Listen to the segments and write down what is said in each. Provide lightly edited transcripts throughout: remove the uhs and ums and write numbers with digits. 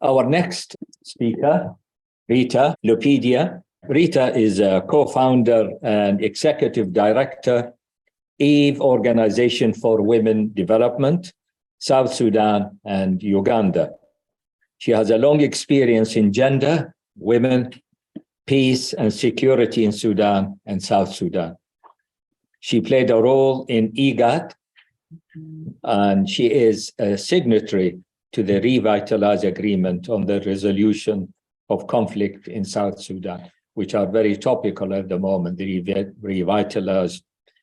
Our next speaker, Rita Lopidia. Rita is a co-founder and executive director, Eve Organization for Women Development, South Sudan and Uganda. She has a long experience in gender, women, peace and security in Sudan and South Sudan. She played a role in IGAD, and she is a signatory to the Revitalised Agreement on the resolution of conflict in South Sudan, which are very topical at the moment, the Revitalised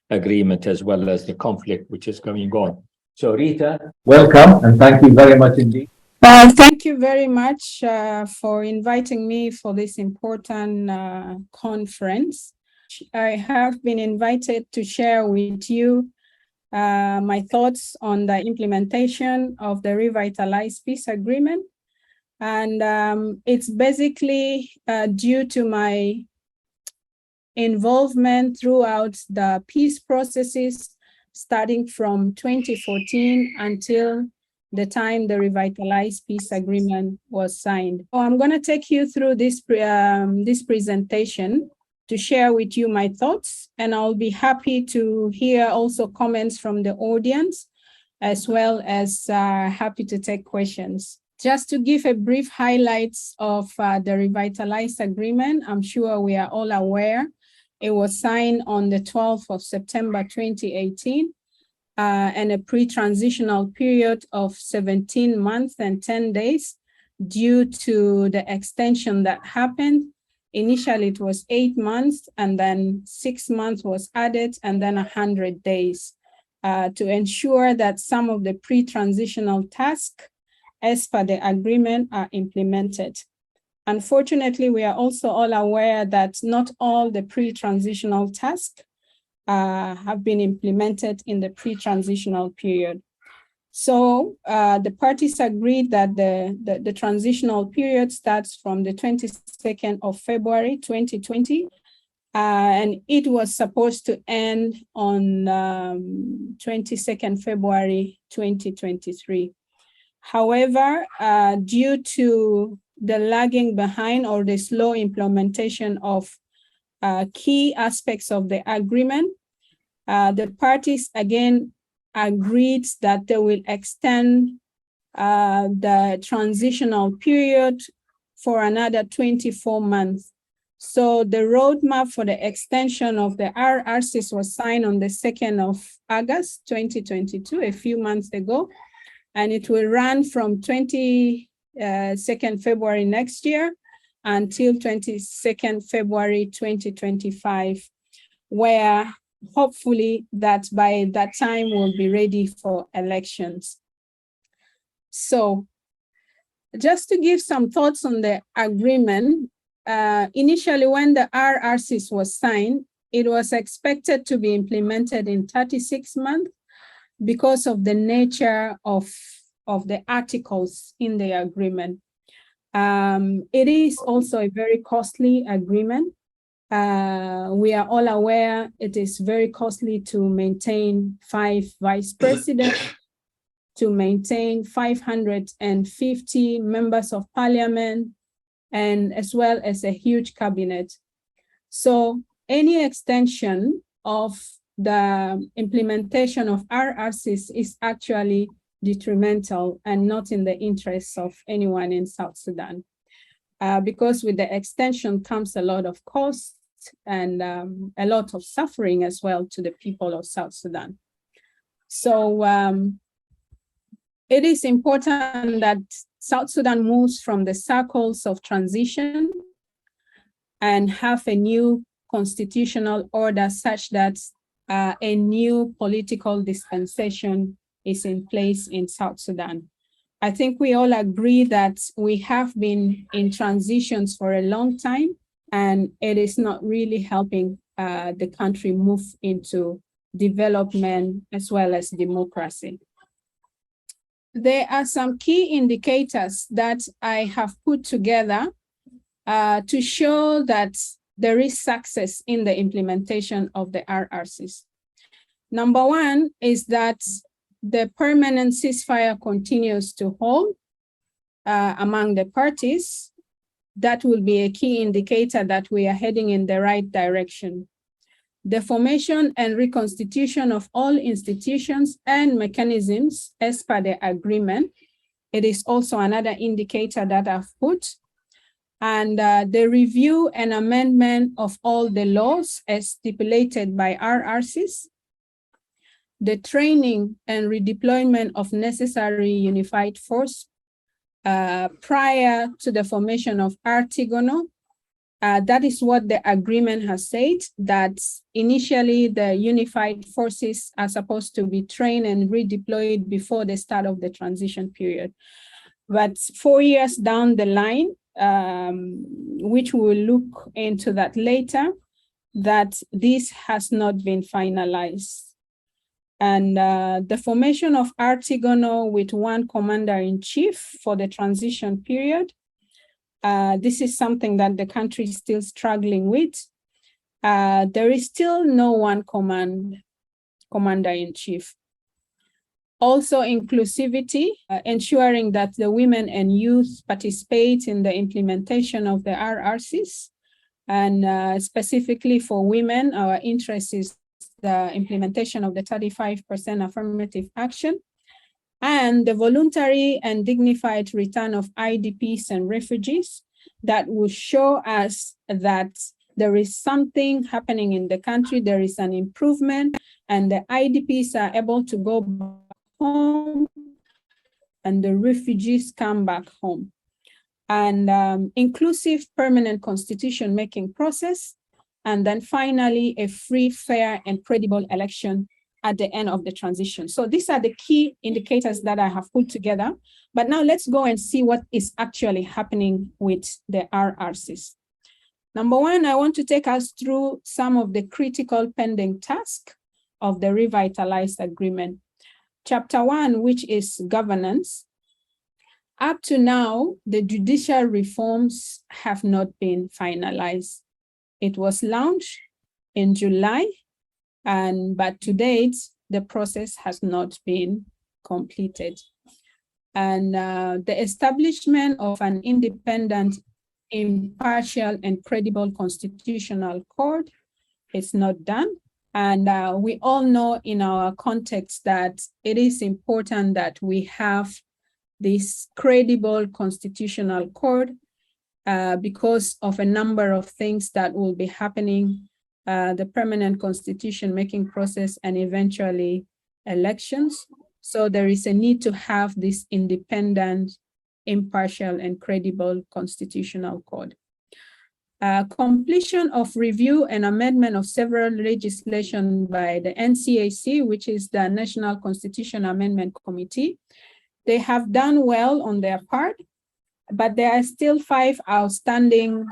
Agreement as well as the conflict which is going on. So Rita, welcome and thank you very much indeed. Thank you very much for inviting me for this important conference. I have been invited to share with you my thoughts on the implementation of the Revitalized Peace Agreement. And it's basically due to my involvement throughout the peace processes, starting from 2014 until the time the Revitalized Peace Agreement was signed. I'm going to take you through this presentation to share with you my thoughts, and I'll be happy to hear also comments from the audience, as well as happy to take questions. Just to give a brief highlights of the Revitalized Agreement, I'm sure we are all aware. It was signed on the 12th of September 2018, and a pre-transitional period of 17 months and 10 days due to the extension that happened. Initially, it was 8 months, and then 6 months was added, and then 100 days to ensure that some of the pre-transitional tasks as per the agreement are implemented. Unfortunately, we are also all aware that not all the pre-transitional tasks have been implemented in the pre-transitional period. So the parties agreed that the transitional period starts from the 22nd of February 2020, and it was supposed to end on 22nd February 2023. However, due to the lagging behind or the slow implementation of key aspects of the agreement, the parties again agreed that they will extend the transitional period for another 24 months. So the roadmap for the extension of the RRCs was signed on the 2nd of August 2022, a few months ago, and it will run from 22nd February next year until 22nd February 2025, where hopefully that by that time we'll be ready for elections. So just to give some thoughts on the agreement, initially when the RRCs was signed, it was expected to be implemented in 36 months because of the nature of the articles in the agreement. It is also a very costly agreement. We are all aware it is very costly to maintain 5 vice presidents, to maintain 550 members of parliament, and as well as a huge cabinet. So any extension of the implementation of RRCs is actually detrimental and not in the interests of anyone in South Sudan. Because with the extension comes a lot of cost and a lot of suffering as well to the people of South Sudan. So it is important that South Sudan moves from the circles of transition and have a new constitutional order such that a new political dispensation is in place in South Sudan. I think we all agree that we have been in transitions for a long time, and it is not really helping the country move into development as well as democracy. There are some key indicators that I have put together to show that there is success in the implementation of the RRCs. Number one is that the permanent ceasefire continues to hold. among the parties, that will be a key indicator that we are heading in the right direction. The formation and reconstitution of all institutions and mechanisms as per the agreement, it is also another indicator that I've put. And the review and amendment of all the laws as stipulated by RRCs, the training and redeployment of necessary unified force prior to the formation of Artigono. That is what the agreement has said, that initially the unified forces are supposed to be trained and redeployed before the start of the transition period. But 4 years down the line, which we will look into that later, that this has not been finalized. And the formation of Artigono with one commander-in-chief for the transition period, this is something that the country is still struggling with. There is still no one commander-in-chief. Also inclusivity, ensuring that the women and youth participate in the implementation of the RRCs. And specifically for women, our interest is the implementation of the 35% affirmative action and the voluntary and dignified return of IDPs and refugees that will show us that there is something happening in the country, there is an improvement, and the IDPs are able to go back home and the refugees come back home. And inclusive permanent constitution making process, and then finally a free, fair, and credible election at the end of the transition. So these are the key indicators that I have put together. But now let's go and see what is actually happening with the RRCs. Number one, I want to take us through some of the critical pending tasks of the Revitalized Agreement. Chapter 1, which is governance. Up to now, the judicial reforms have not been finalized. It was launched in July, but to date, the process has not been completed. And the establishment of an independent, impartial, and credible constitutional court is not done. And we all know in our context that it is important that we have this credible constitutional court because of a number of things that will be happening, the permanent constitution making process and eventually elections. So there is a need to have this independent, impartial, and credible constitutional court. Completion of review and amendment of several legislation by the NCAC, which is the National Constitution Amendment Committee. They have done well on their part, but there are still 5 outstanding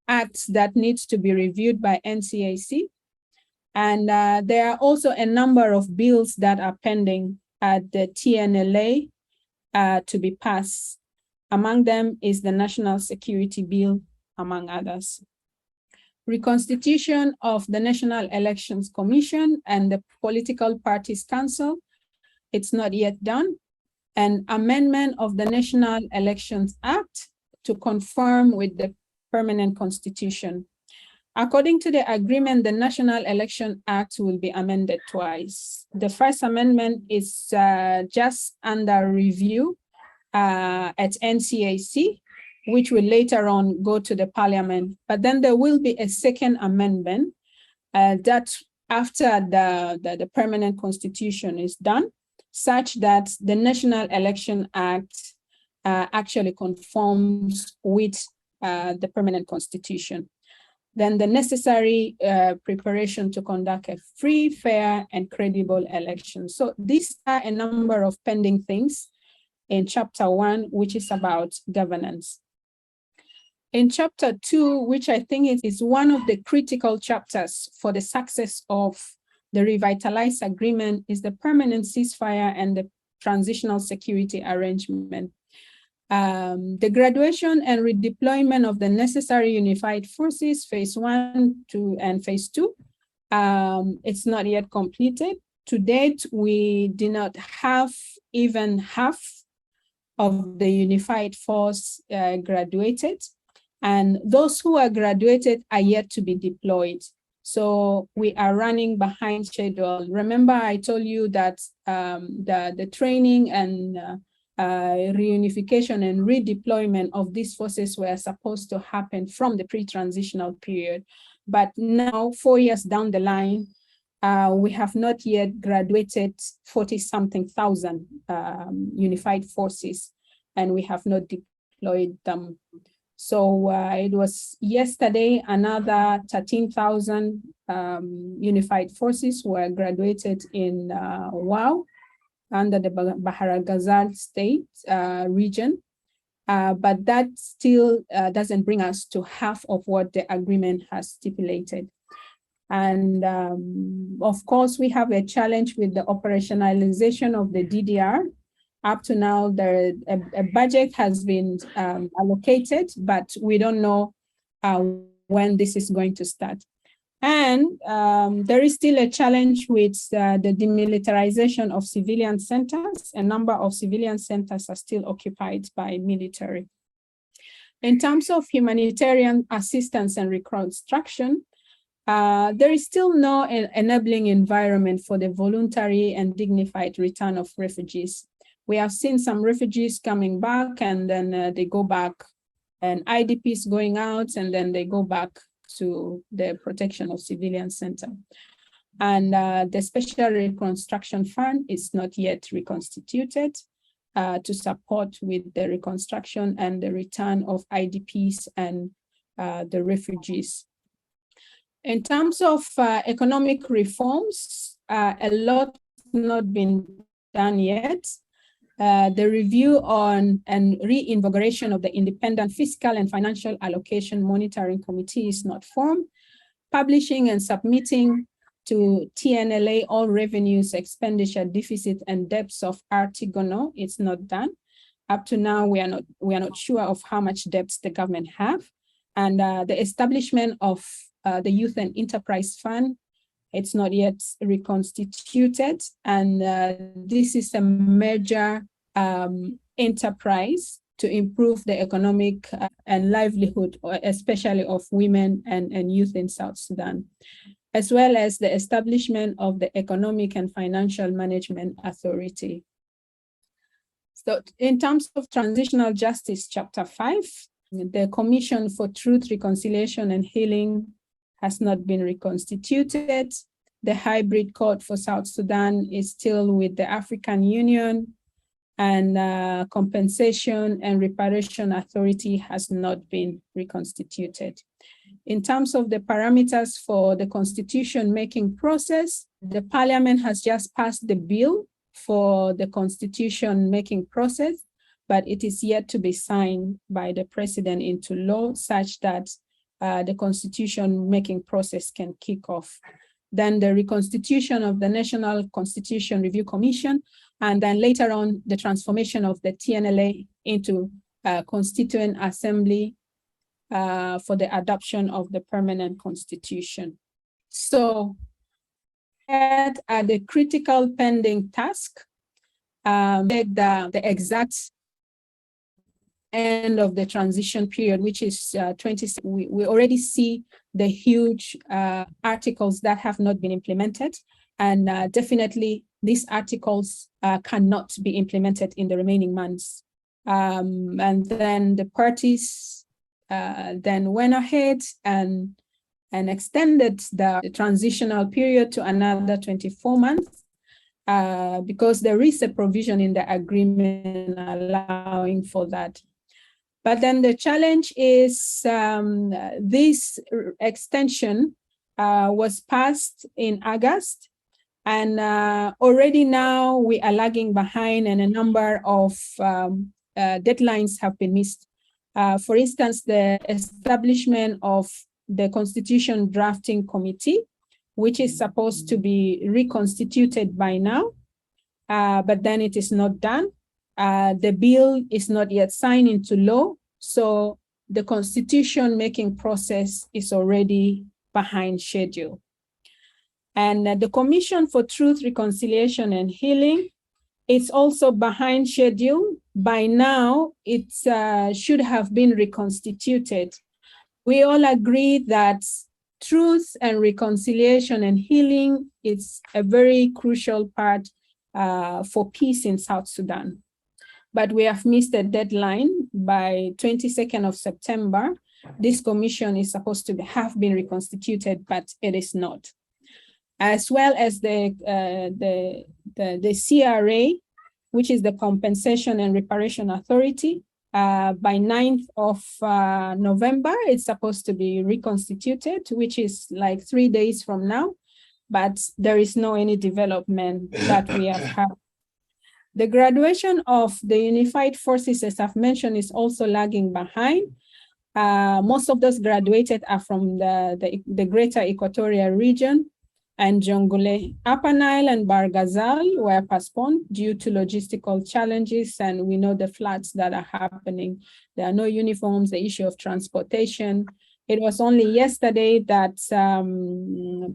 acts that needs to be reviewed by NCAC. And there are also a number of bills that are pending at the TNLA to be passed. Among them is the National Security Bill, among others. Reconstitution of the National Elections Commission and the Political Parties Council, it's not yet done. And amendment of the National Elections Act to conform with the permanent constitution. According to the agreement, the National Election Act will be amended twice. The first amendment is just under review at NCAC, which will later on go to the parliament. But then there will be a second amendment that after the permanent constitution is done, such that the National Election Act actually conforms with the permanent constitution. Then the necessary preparation to conduct a free, fair, and credible election. So these are a number of pending things in chapter 1, which is about governance. In chapter 2, which I think is one of the critical chapters for the success of the Revitalized Agreement, is the permanent ceasefire and the transitional security arrangement. The graduation and redeployment of the necessary unified forces, phase 1, 2, and phase 2, it's not yet completed. To date, we do not have even half of the unified force graduated, and those who are graduated are yet to be deployed. So we are running behind schedule. Remember, I told you that the training and reunification and redeployment of these forces were supposed to happen from the pre-transitional period. But now, 4 years down the line, we have not yet graduated 40-something thousand unified forces, and we have not deployed them. So it was yesterday, another 13,000 unified forces were graduated in WOW under the Bahar Ghazal state region. But that still doesn't bring us to half of what the agreement has stipulated. And of course, we have a challenge with the operationalization of the DDR. Up to now, a budget has been allocated, but we don't know when this is going to start. And there is still a challenge with the demilitarization of civilian centers. A number of civilian centers are still occupied by military. In terms of humanitarian assistance and reconstruction, there is still no enabling environment for the voluntary and dignified return of refugees. We have seen some refugees coming back, and then they go back, and IDPs going out, and then they go back to the protection of civilian center. And the Special Reconstruction Fund is not yet reconstituted to support with the reconstruction and the return of IDPs and the refugees. In terms of economic reforms, a lot has not been done yet. The review on and reinvigoration of the Independent Fiscal and Financial Allocation Monitoring Committee is not formed. Publishing and submitting to TNLA all revenues, expenditure, deficit, and debts of Artigono, it's not done. Up to now, we are not sure of how much debts the government have. And the establishment of the Youth and Enterprise Fund, it's not yet reconstituted, and this is a major enterprise to improve the economic and livelihood, especially of women and youth in South Sudan, as well as the establishment of the Economic and Financial Management Authority. So in terms of Transitional Justice, Chapter 5, the Commission for Truth, Reconciliation, and Healing has not been reconstituted. The Hybrid Court for South Sudan is still with the African Union, and Compensation and Reparation Authority has not been reconstituted. In terms of the parameters for the constitution-making process, the Parliament has just passed the bill for the constitution-making process, but it is yet to be signed by the President into law such that the constitution-making process can kick off. Then the reconstitution of the National Constitution Review Commission, and then later on the transformation of the TNLA into a Constituent Assembly for the adoption of the permanent constitution. So that are the critical pending tasks. The exact end of the transition period, which is we already see the huge articles that have not been implemented, and definitely these articles cannot be implemented in the remaining months. And then the parties then went ahead and extended the transitional period to another 24 months because there is a provision in the agreement allowing for that. But then the challenge is this extension was passed in August, and already now we are lagging behind, and a number of deadlines have been missed. For instance, the establishment of the Constitution Drafting Committee, which is supposed to be reconstituted by now, but then it is not done. The bill is not yet signed into law, so the constitution-making process is already behind schedule. And the Commission for Truth, Reconciliation, and Healing, it's also behind schedule by now it should have been reconstituted. We all agree that truth and reconciliation and healing is a very crucial part for peace in South Sudan. But we have missed a deadline. By 22nd of September, this commission is supposed to have been reconstituted, but it is not. As well as the CRA, which is the Compensation and Reparation Authority, by 9th of November, it's supposed to be reconstituted, which is like 3 days from now, but there is no any development that we have had. The graduation of the unified forces, as I've mentioned, is also lagging behind. Most of those graduated are from the greater Equatorial region and Jonglei. Upper Nile and Barghazal were postponed due to logistical challenges, and we know the floods that are happening. There are no uniforms, the issue of transportation. It was only yesterday that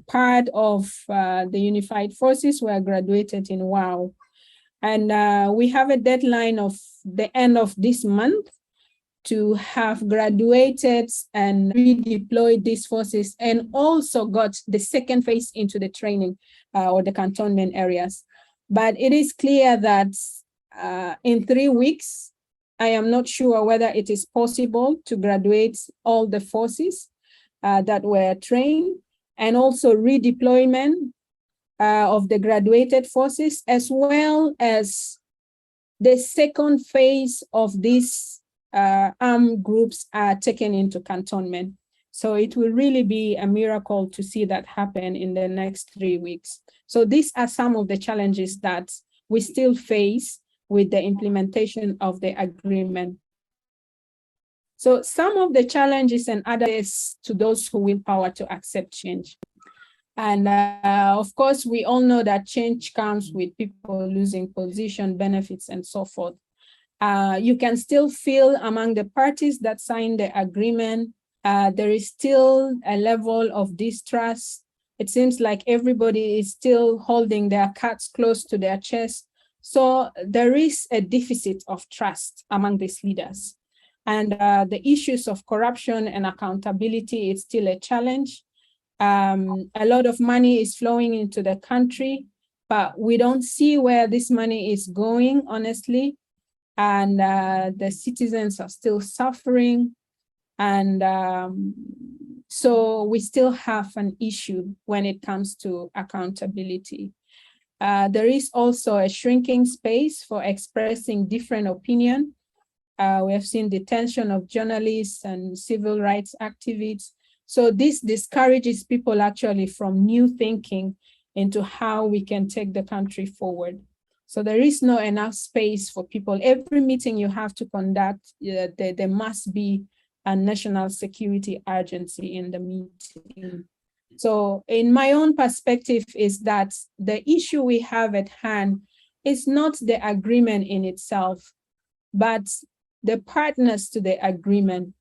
part of the unified forces were graduated in WOW. And we have a deadline of the end of this month to have graduated and redeployed these forces, and also got the second phase into the training or the cantonment areas. But it is clear that in 3 weeks, I am not sure whether it is possible to graduate all the forces that were trained, and also redeployment of the graduated forces, as well as the second phase of these armed groups are taken into cantonment. So it will really be a miracle to see that happen in the next 3 weeks. So these are some of the challenges that we still face with the implementation of the agreement. So some of the challenges and others to those who will power to accept change. And of course, we all know that change comes with people losing position, benefits, and so forth. You can still feel among the parties that signed the agreement, there is still a level of distrust. It seems like everybody is still holding their cards close to their chest. So there is a deficit of trust among these leaders. And the issues of corruption and accountability is still a challenge. A lot of money is flowing into the country, but we don't see where this money is going, honestly. And the citizens are still suffering. And so we still have an issue when it comes to accountability. There is also a shrinking space for expressing different opinion. We have seen detention of journalists and civil rights activists. So this discourages people actually from new thinking into how we can take the country forward. So there is no enough space for people. Every meeting you have to conduct, there must be a national security urgency in the meeting. So in my own perspective is that the issue we have at hand is not the agreement in itself, but the partners to the agreement.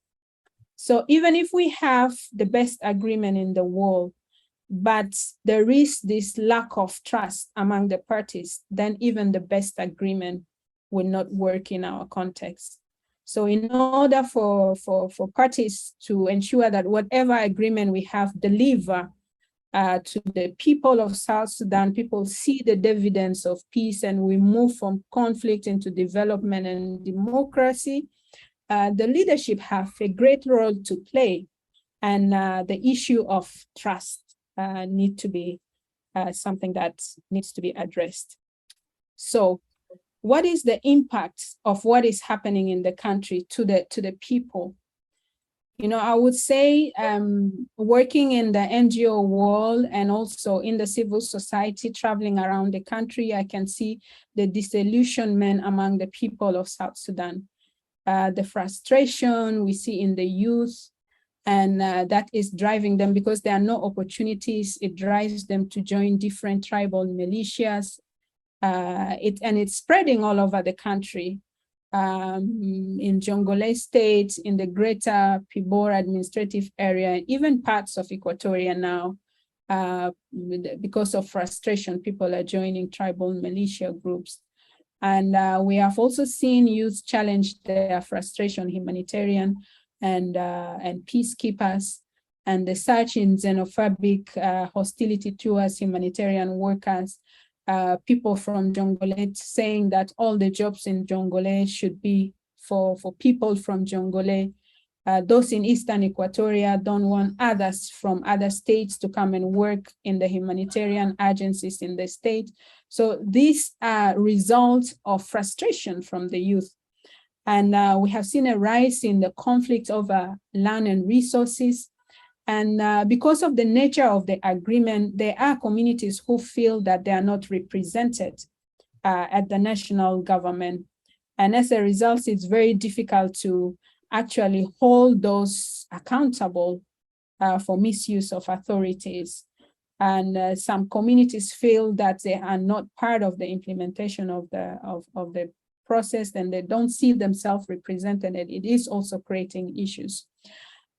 So even if we have the best agreement in the world, but there is this lack of trust among the parties, then even the best agreement will not work in our context. So in order for parties to ensure that whatever agreement we have deliver to the people of South Sudan, people see the dividends of peace and we move from conflict into development and democracy, the leadership have a great role to play. And the issue of trust need to be something that needs to be addressed. So what is the impact of what is happening in the country to the people? You know, I would say working in the NGO world and also in the civil society, traveling around the country, I can see the disillusionment among the people of South Sudan. The frustration we see in the youth, and that is driving them because there are no opportunities. It drives them to join different tribal militias. And it's spreading all over the country. In Jonglei State, in the greater Pibor administrative area, even parts of Equatoria now, because of frustration, people are joining tribal militia groups. And we have also seen youth challenge their frustration, humanitarian and peacekeepers, and the surge in xenophobic hostility towards humanitarian workers, people from Jonglei saying that all the jobs in Jonglei should be for people from Jonglei. Those in Eastern Equatoria don't want others from other states to come and work in the humanitarian agencies in the state. So these are results of frustration from the youth. And we have seen a rise in the conflict over land and resources. And because of the nature of the agreement, there are communities who feel that they are not represented at the national government. And as a result, it's very difficult to actually hold those accountable for misuse of authorities. And some communities feel that they are not part of the implementation of the process, and they don't see themselves represented, and it is also creating issues.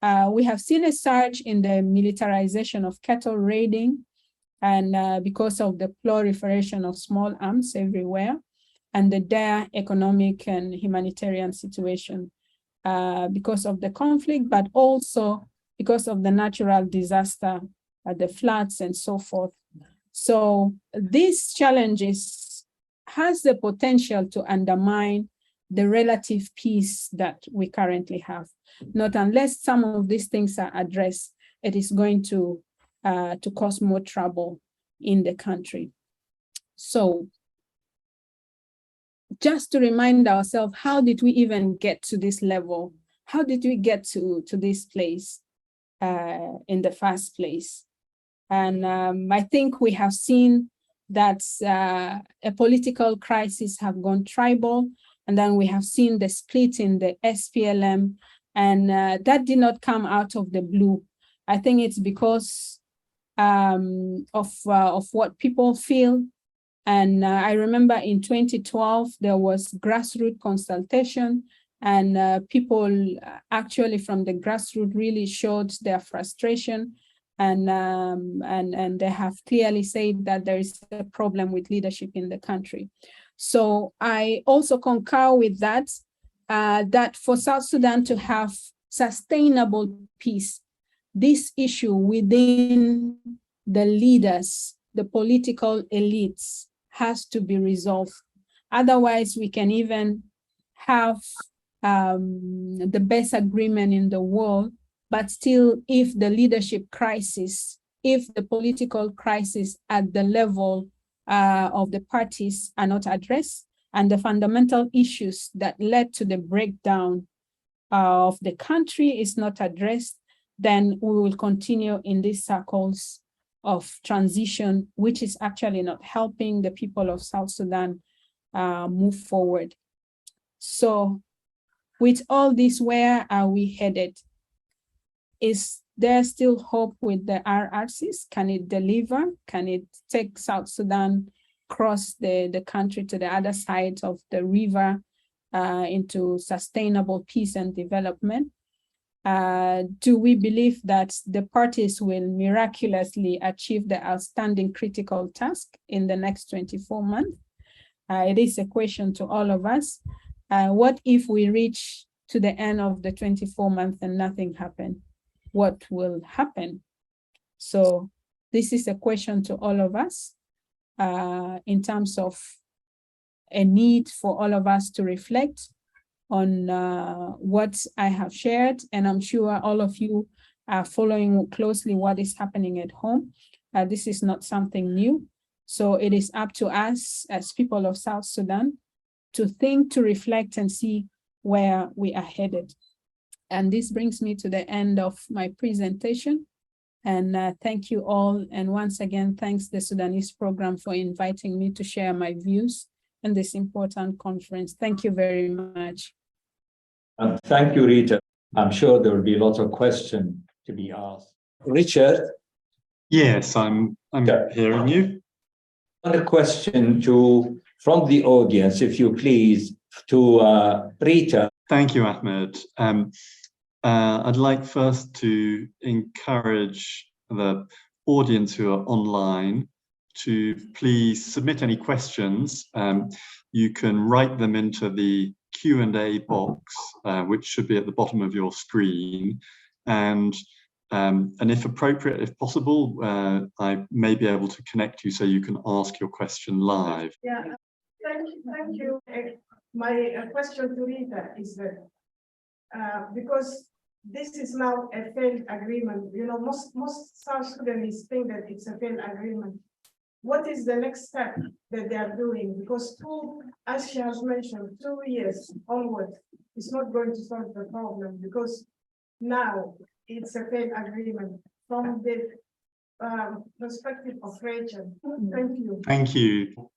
We have seen a surge in the militarization of cattle raiding, and because of the proliferation of small arms everywhere, and the dire economic and humanitarian situation because of the conflict, but also because of the natural disaster, the floods and so forth. So these challenges has the potential to undermine the relative peace that we currently have. Not unless some of these things are addressed, it is going to cause more trouble in the country. So just to remind ourselves, how did we even get to this level? How did we get to this place in the first place? And I think we have seen that a political crisis have gone tribal, and then we have seen the split in the SPLM, and that did not come out of the blue. I think it's because of what people feel. And I remember in 2012, there was grassroots consultation, and people actually from the grassroots really showed their frustration, and they have clearly said that there is a problem with leadership in the country. So I also concur with that, that for South Sudan to have sustainable peace, this issue within the leaders, the political elites, has to be resolved. Otherwise, we can even have the best agreement in the world, but still, if the leadership crisis, if the political crisis at the level of the parties are not addressed, and the fundamental issues that led to the breakdown of the country is not addressed, then we will continue in these circles of transition, which is actually not helping the people of South Sudan move forward. So with all this, where are we headed? Is there still hope with the RRCs? Can it deliver? Can it take South Sudan across the country to the other side of the river into sustainable peace and development? Do we believe that the parties will miraculously achieve the outstanding critical task in the next 24 months? It is a question to all of us. What if we reach to the end of the 24 months and nothing happened? What will happen? So this is a question to all of us in terms of a need for all of us to reflect on what I have shared, and I'm sure all of you are following closely what is happening at home. This is not something new. So it is up to us as people of South Sudan to think, to reflect, and see where we are headed. And this brings me to the end of my presentation. And thank you all. And once again, thanks the Sudanese Programme for inviting me to share my views in this important conference. Thank you very much. Thank you, Rita. I'm sure there will be lots of questions to be asked. Richard? Yes, I'm hearing you. A question from the audience, if you please, to Rita. Thank you, Ahmed. I'd like first to encourage the audience who are online to please submit any questions. You can write them into the Q&A box, which should be at the bottom of your screen. And if appropriate, if possible, I may be able to connect you so you can ask your question live. Yeah, thank you. My question to Rita is that because this is now a failed agreement, you know, most South Sudanese think that it's a failed agreement. What is the next step that they are doing? Because as she has mentioned, 2 years onward is not going to solve the problem, because now it's a failed agreement from the perspective of Rachel. Thank you. Thank you.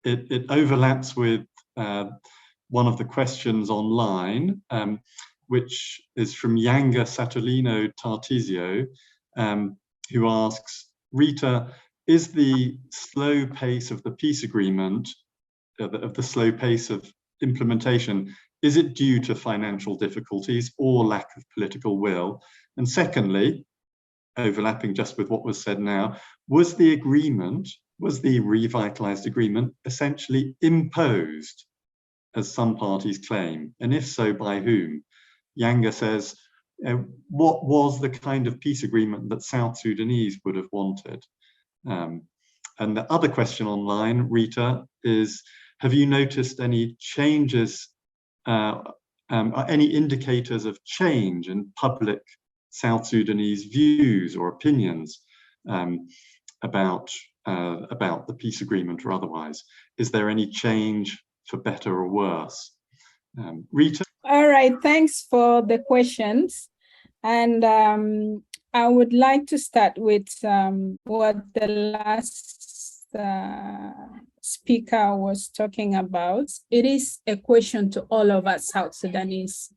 It overlaps with one of the questions online, which is from Yanga Saturnino Tartesio, who asks, Rita, is the slow pace of the peace agreement, of the slow pace of implementation, is it due to financial difficulties or lack of political will? And secondly, overlapping just with what was said now, was the Revitalised Agreement essentially imposed, as some parties claim? And if so, by whom? Yanga says, what was the kind of peace agreement that South Sudanese would have wanted? And the other question online, Rita, is, have you noticed any changes, any indicators of change in public South Sudanese views or opinions about the peace agreement or otherwise? Is there any change for better or worse? Rita? All right, thanks for the questions. And I would like to start with what the last speaker was talking about. It is a question to all of us South Sudanese.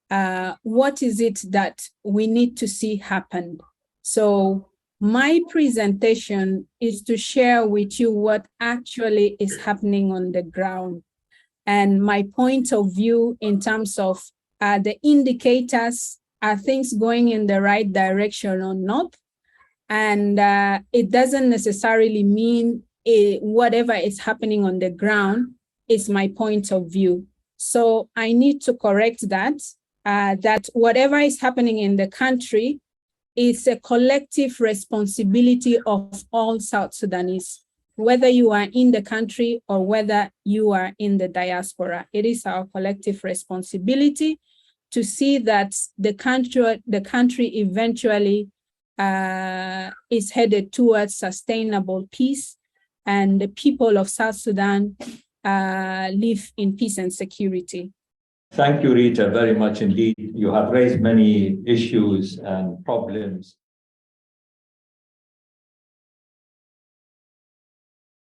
What is it that we need to see happen? So my presentation is to share with you what actually is happening on the ground and my point of view in terms of the indicators. Are things going in the right direction or not? And it doesn't necessarily mean whatever is happening on the ground is my point of view. So I need to correct that, that whatever is happening in the country is a collective responsibility of all South Sudanese, whether you are in the country or whether you are in the diaspora. It is our collective responsibility to see that the country eventually is headed towards sustainable peace, and the people of South Sudan live in peace and security. Thank you, Rita, very much indeed. You have raised many issues and problems